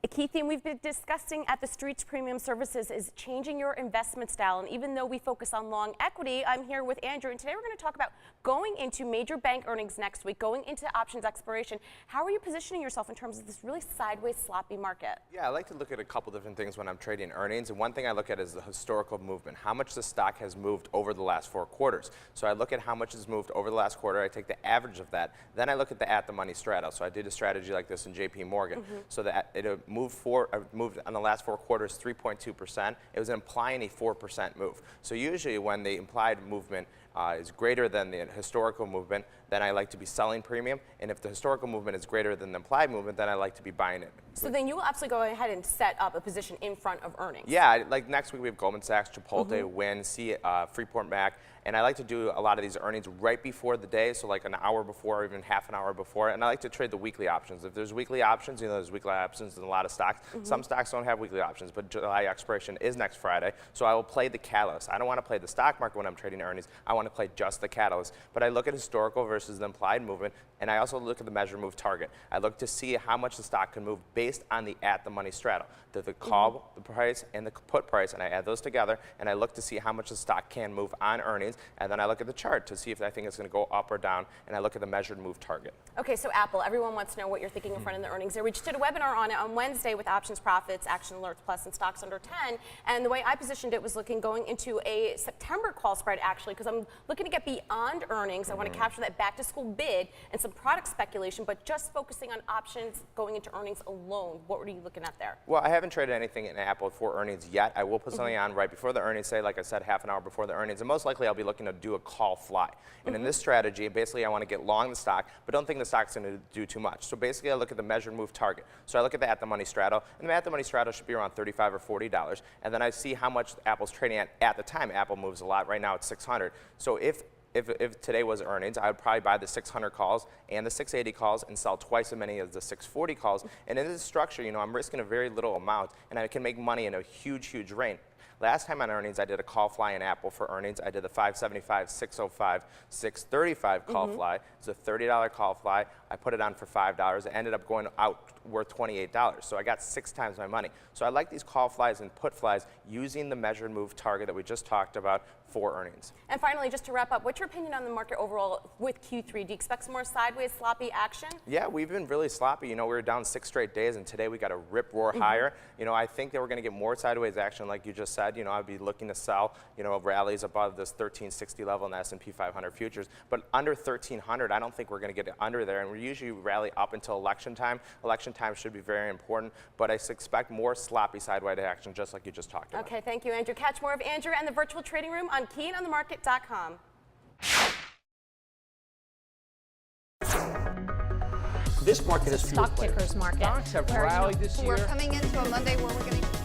A key theme we've been discussing at the Streets Premium Services is changing your investment style. And even though we focus on long equity, I'm here with Andrew, and today we're going to talk about going into major bank earnings next week, going into options expiration. How are you positioning yourself in terms of this really sideways, sloppy market? Yeah, I like to look at a couple different things when I'm trading earnings, and one thing I look at is the historical movement, how much the stock has moved over the last 4 quarters. So I look at how much has moved over the last quarter, I take the average of that, then I look at the at-the-money straddle. So I did a strategy like this in JP Morgan, so that it moved on the last 4 quarters 3.2%. It was implying a 4% move. So usually when the implied movement is greater than the historical movement, then I like to be selling premium. And if the historical movement is greater than the implied movement, then I like to be buying it. So then you will absolutely go ahead and set up a position in front of earnings. Yeah, like next week we have Goldman Sachs, Chipotle, Wynn, Freeport Mac, and I like to do a lot of these earnings right before the day, so like an hour before or even half an hour before, and I like to trade the weekly options. If there's weekly options, you know there's weekly options in a lot of stocks. Some stocks don't have weekly options, but July expiration is next Friday, so I will play the catalyst. I don't want to play the stock market when I'm trading earnings. I want to play just the catalyst, but I look at historical versus the implied movement, and I also look at the measure move target. I look to see how much the stock can move based on the at-the-money straddle, the call the price and the put price, and I add those together, and I look to see how much the stock can move on earnings, and then I look at the chart to see if I think it's going to go up or down, and I look at the measured move target. Okay, so Apple, everyone wants to know what you're thinking in front of the earnings there. We just did a webinar on it on Wednesday with options profits, action alerts plus, and stocks under 10, and the way I positioned it was looking going into a September call spread actually, because I'm looking to get beyond earnings. I want to capture that back to school bid and some product speculation, but just focusing on options going into earnings alone. What were you looking at there? Well, I haven't traded anything in Apple for earnings yet. I will put something on right before the earnings, say, like I said, half an hour before the earnings, and most likely I'll be looking to do a call fly. And in this strategy, basically I want to get long the stock, but don't think the stock's going to do too much. So basically I look at the measured move target. So I look at the at-the-money straddle, and the at-the-money straddle should be around $35 or $40, and then I see how much Apple's trading at the time. Apple moves a lot. Right now it's 600. So if today was earnings, I would probably buy the 600 calls and the 680 calls and sell twice as many as the 640 calls. And in this structure, you know, I'm risking a very little amount, and I can make money in a huge, huge range. Last time on earnings, I did a call fly in Apple for earnings. I did the 575, 605, 635 call fly. It's a $30 call fly. I put it on for $5. It ended up going out worth $28. So I got 6 times my money. So I like these call flies and put flies using the measured move target that we just talked about for earnings. And finally, just to wrap up, what's your opinion on the market overall with Q3? Do you expect some more sideways, sloppy action? Yeah, we've been really sloppy. You know, we were down 6 straight days, and today we got a rip roar higher. You know, I think that we're going to get more sideways action, like you just said. You know, I'd be looking to sell, you know, rallies above this 1360 level in the S&P 500 futures. But under 1300, I don't think we're going to get it under there. And we usually rally up until election time. Election time should be very important, but I expect more sloppy sideways action, just like you just talked about. Okay, thank you, Andrew. Catch more of Andrew and the virtual trading room on KeyInOnTheMarket.com. This market is Stock pickers market. Stocks have rallied this year. We're coming into a Monday where we're going to